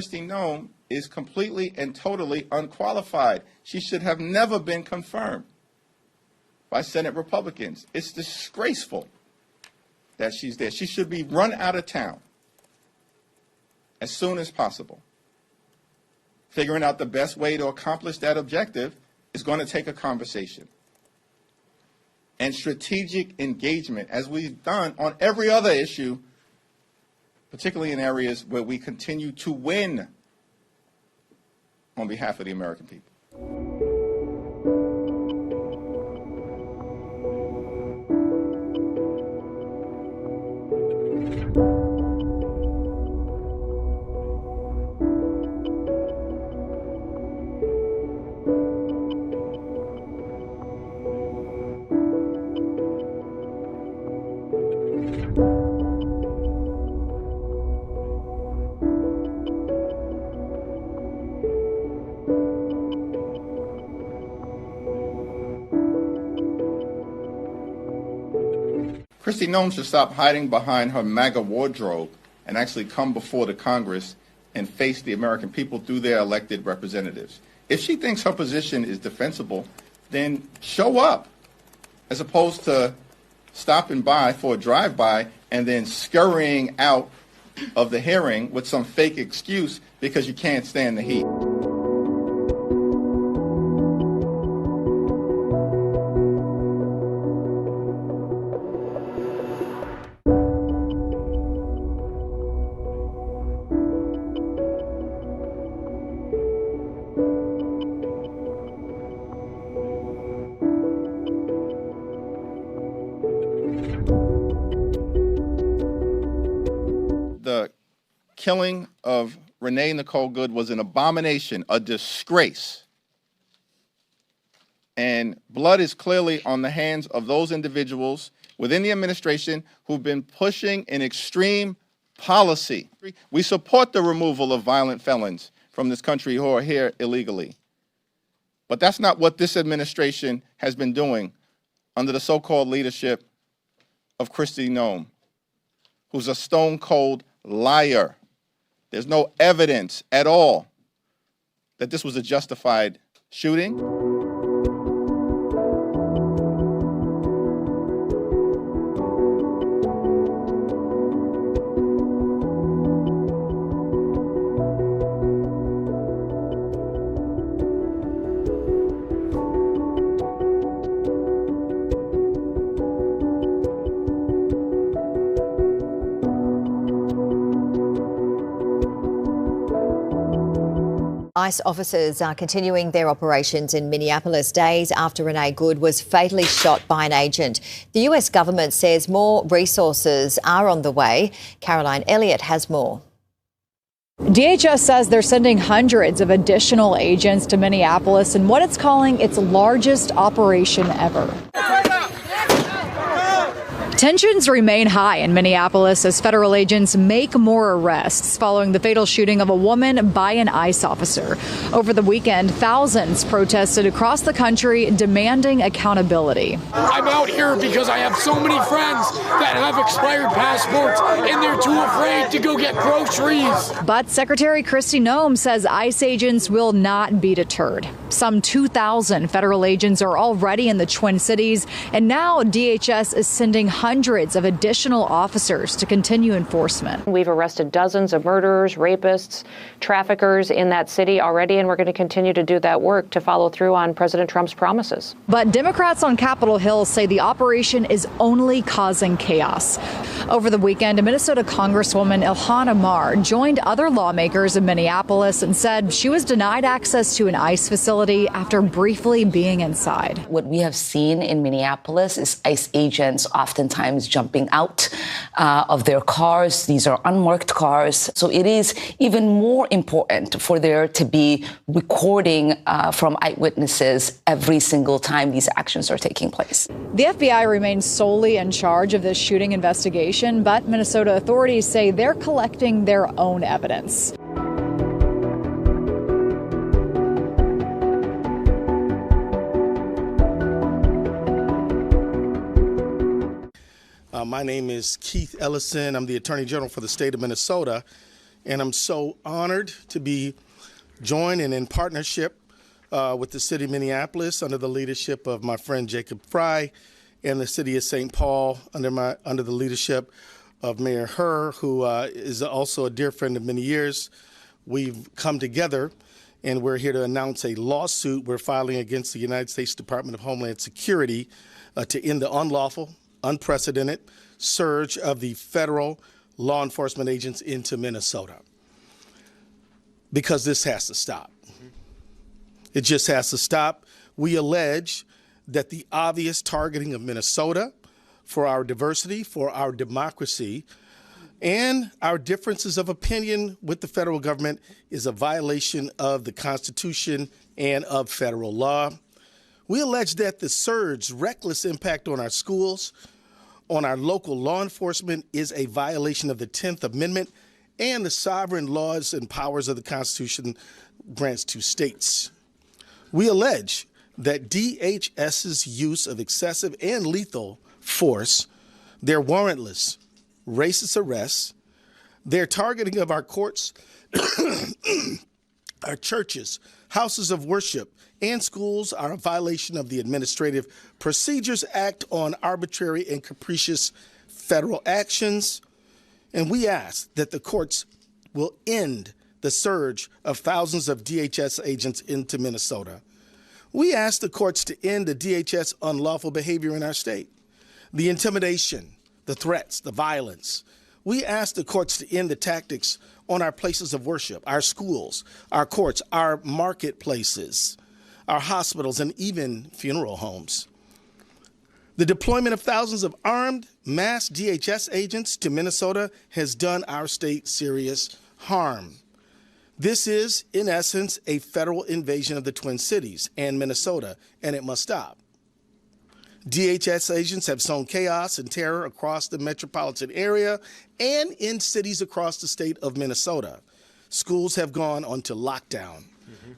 Kristi Noem is completely and totally unqualified. She should have never been confirmed by Senate Republicans. It's disgraceful that she's there. She should be run out of town as soon as possible. Figuring out the best way to accomplish that objective is going to take a conversation and strategic engagement, as we've done on every other issue, particularly in areas where we continue to win on behalf of the American people. Kristi Noem should stop hiding behind her MAGA wardrobe and actually come before the Congress and face the American people through their elected representatives. If she thinks her position is defensible, then show up, as opposed to stopping by for a drive-by and then scurrying out of the hearing with some fake excuse because you can't stand the heat. The killing of Renee Good was an abomination, a disgrace. And blood is clearly on the hands of those individuals within the administration who've been pushing an extreme policy. We support the removal of violent felons from this country who are here illegally. But that's not what this administration has been doing under the so-called leadership of Kristi Noem, who's a stone-cold liar. There's no evidence at all that this was a justified shooting. ICE officers are continuing their operations in Minneapolis days after Renee Good was fatally shot by an agent. The US government says more resources are on the way. Caroline Elliott has more. DHS says they're sending hundreds of additional agents to Minneapolis in what it's calling its largest operation ever. Tensions remain high in Minneapolis as federal agents make more arrests following the fatal shooting of a woman by an ICE officer. Over the weekend, thousands protested across the country demanding accountability. I'm out here because I have so many friends that have expired passports and they're too afraid to go get groceries. But Secretary Kristi Noem says ICE agents will not be deterred. Some 2,000 federal agents are already in the Twin Cities, and now DHS is sending hundreds of additional officers to continue enforcement. We've arrested dozens of murderers, rapists, traffickers in that city already, and we're going to continue to do that work to follow through on President Trump's promises. But Democrats on Capitol Hill say the operation is only causing chaos. Over the weekend, a Minnesota Congresswoman, Ilhan Omar, joined other lawmakers in Minneapolis and said she was denied access to an ICE facility after briefly being inside. What we have seen in Minneapolis is ICE agents oftentimes jumping out of their cars. These are unmarked cars. So it is even more important for there to be recording from eyewitnesses every single time these actions are taking place. The FBI remains solely in charge of this shooting investigation, but Minnesota authorities say they're collecting their own evidence. My name is Keith Ellison. I'm the Attorney General for the state of Minnesota. And I'm so honored to be joined and in partnership with the city of Minneapolis under the leadership of my friend Jacob Fry, and the city of St. Paul under the leadership of Mayor Herr, who is also a dear friend of many years. We've come together, and we're here to announce a lawsuit we're filing against the United States Department of Homeland Security to end the unlawful, unprecedented surge of the federal law enforcement agents into Minnesota. Because this has to stop. It just has to stop. We allege that the obvious targeting of Minnesota for our diversity, for our democracy, and our differences of opinion with the federal government is a violation of the Constitution and of federal law. We allege that the surge's reckless impact on our schools, on our local law enforcement, is a violation of the 10th Amendment and the sovereign laws and powers of the Constitution grants to states. We allege that DHS's use of excessive and lethal force, their warrantless, racist arrests, their targeting of our courts, our churches, houses of worship, and schools are a violation of the Administrative Procedures Act on arbitrary and capricious federal actions. And we ask that the courts will end the surge of thousands of DHS agents into Minnesota. We ask the courts to end the DHS unlawful behavior in our state, the intimidation, the threats, the violence. We ask the courts to end the tactics on our places of worship, our schools, our courts, our marketplaces, our hospitals, and even funeral homes. The deployment of thousands of armed, mass DHS agents to Minnesota has done our state serious harm. This is, in essence, a federal invasion of the Twin Cities and Minnesota, and it must stop. DHS agents have sown chaos and terror across the metropolitan area and in cities across the state of Minnesota. Schools have gone onto lockdown.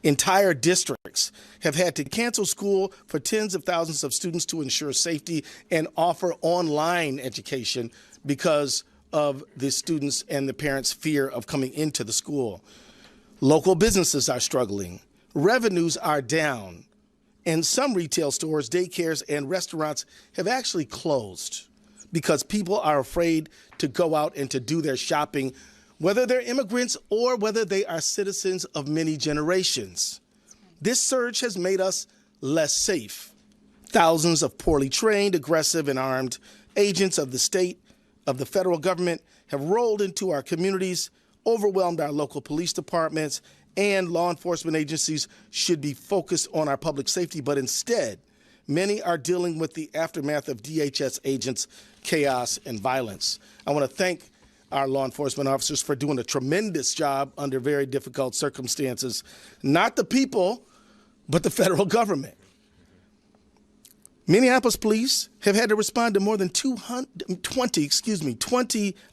Entire districts have had to cancel school for tens of thousands of students to ensure safety and offer online education because of the students' and the parents' fear of coming into the school. Local businesses are struggling. Revenues are down. And some retail stores, daycares, and restaurants have actually closed because people are afraid to go out and to do their shopping, whether they're immigrants or whether they are citizens of many generations. This surge has made us less safe. Thousands of poorly trained, aggressive, and armed agents of the state, of the federal government, have rolled into our communities, overwhelmed our local police departments, and law enforcement agencies should be focused on our public safety, but instead, many are dealing with the aftermath of DHS agents' chaos and violence. I want to thank our law enforcement officers for doing a tremendous job under very difficult circumstances. Not the people, but the federal government. Minneapolis police have had to respond to more than 20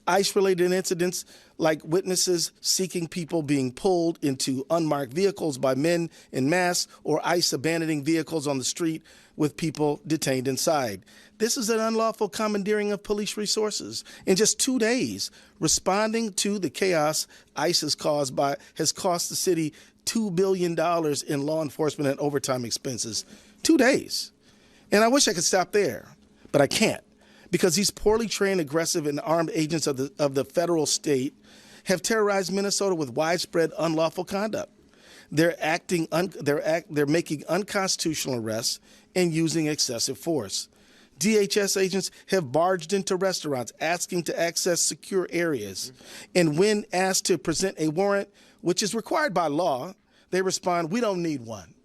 ICE-related incidents, like witnesses seeking people being pulled into unmarked vehicles by men en masse, or ICE abandoning vehicles on the street with people detained inside. This is an unlawful commandeering of police resources. In just 2 days, responding to the chaos ICE has cost the city $2 billion in law enforcement and overtime expenses. 2 days. And I wish I could stop there, but I can't, because these poorly trained, aggressive, and armed agents of the federal state have terrorized Minnesota with widespread unlawful conduct. They're making unconstitutional arrests and using excessive force. DHS agents have barged into restaurants asking to access secure areas, and when asked to present a warrant, which is required by law, they respond, "We don't need one."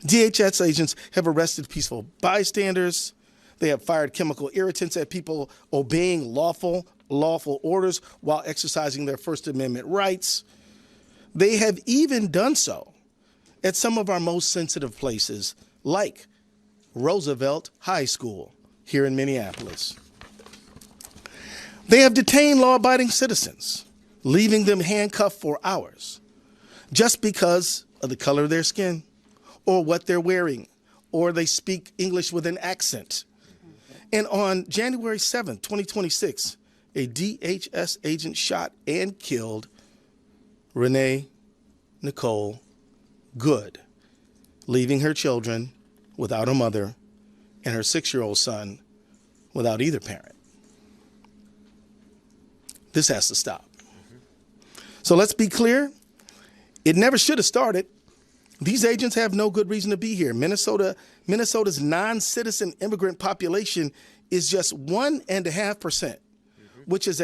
DHS agents have arrested peaceful bystanders. They have fired chemical irritants at people obeying lawful orders while exercising their First Amendment rights. They have even done so at some of our most sensitive places, like Roosevelt High School here in Minneapolis. They have detained law-abiding citizens, leaving them handcuffed for hours just because of the color of their skin, or what they're wearing, or they speak English with an accent. And on January 7th, 2026, a DHS agent shot and killed Renee Good, leaving her children without a mother and her 6-year-old son without either parent. This has to stop. So let's be clear. It never should have started. These agents have no good reason to be here. Minnesota's non-citizen immigrant population is just 1.5%, which is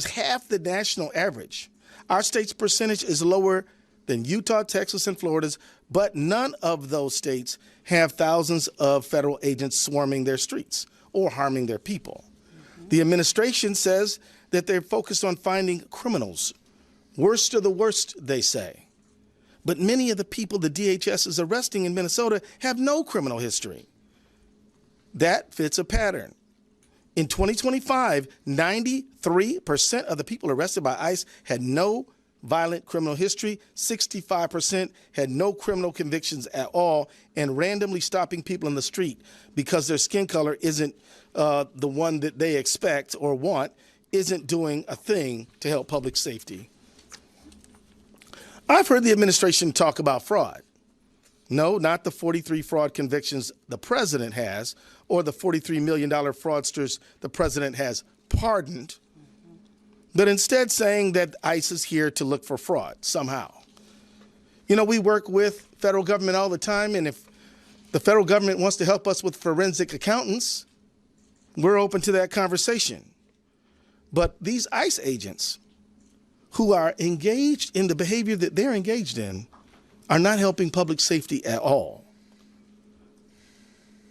half the national average. Our state's percentage is lower than Utah, Texas, and Florida's, but none of those states have thousands of federal agents swarming their streets or harming their people. The administration says that they're focused on finding criminals. Worst of the worst, they say. But many of the people the DHS is arresting in Minnesota have no criminal history. That fits a pattern. In 2025, 93% of the people arrested by ICE had no violent criminal history, 65% had no criminal convictions at all, and randomly stopping people in the street because their skin color isn't the one that they expect or want isn't doing a thing to help public safety. I've heard the administration talk about fraud. No, not the 43 fraud convictions the president has or the $43 million fraudsters the president has pardoned, but instead saying that ICE is here to look for fraud somehow. You know, we work with federal government all the time, and if the federal government wants to help us with forensic accountants, we're open to that conversation. But these ICE agents who are engaged in the behavior that they're engaged in are not helping public safety at all.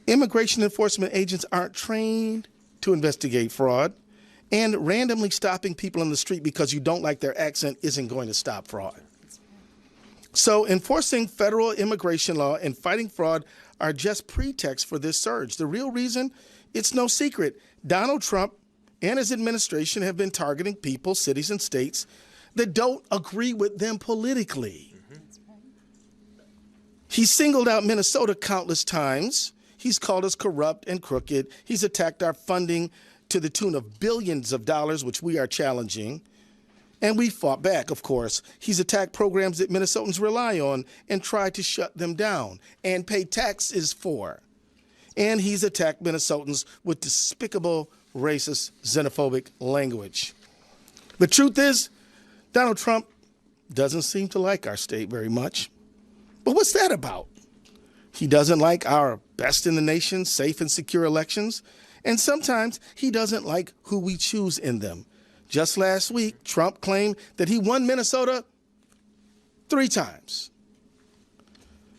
Immigration enforcement agents aren't trained to investigate fraud, and randomly stopping people in the street because you don't like their accent isn't going to stop fraud. So enforcing federal immigration law and fighting fraud are just pretexts for this surge. The real reason, it's no secret. Donald Trump and his administration have been targeting people, cities, and states that don't agree with them politically. He singled out Minnesota countless times. He's called us corrupt and crooked. He's attacked our funding to the tune of billions of dollars, which we are challenging. And we fought back, of course. He's attacked programs that Minnesotans rely on and tried to shut them down and pay taxes for. And he's attacked Minnesotans with despicable, racist, xenophobic language. The truth is, Donald Trump doesn't seem to like our state very much. But what's that about? He doesn't like our best in the nation, safe and secure elections. And sometimes he doesn't like who we choose in them. Just last week, Trump claimed that he won Minnesota 3 times,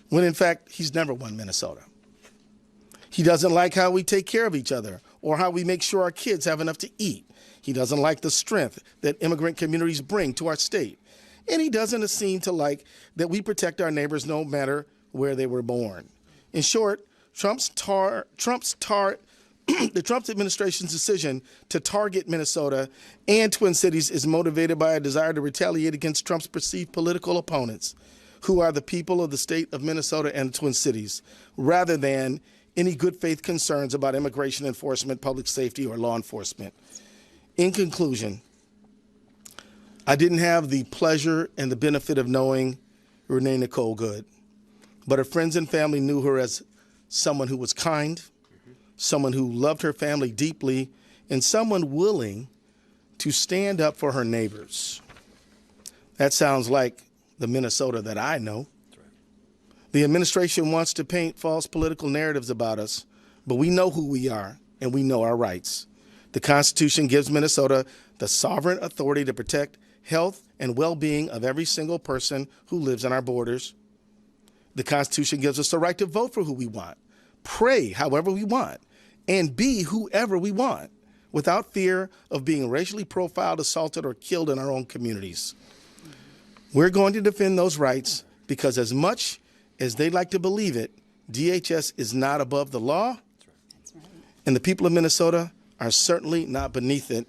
when in fact, he's never won Minnesota. He doesn't like how we take care of each other or how we make sure our kids have enough to eat. He doesn't like the strength that immigrant communities bring to our state. And he doesn't seem to like that we protect our neighbors no matter where they were born. In short, the Trump administration's decision to target Minnesota and Twin Cities is motivated by a desire to retaliate against Trump's perceived political opponents, who are the people of the state of Minnesota and the Twin Cities, rather than any good faith concerns about immigration enforcement, public safety, or law enforcement. In conclusion, I didn't have the pleasure and the benefit of knowing Renee Good, but her friends and family knew her as someone who was kind, someone who loved her family deeply, and someone willing to stand up for her neighbors. That sounds like the Minnesota that I know. The administration wants to paint false political narratives about us, but we know who we are and we know our rights. The Constitution gives Minnesota the sovereign authority to protect health and well-being of every single person who lives on our borders. The Constitution gives us the right to vote for who we want, pray however we want, and be whoever we want without fear of being racially profiled, assaulted, or killed in our own communities. We're going to defend those rights because as much as they like to believe it, DHS is not above the law, and the people of Minnesota are certainly not beneath it.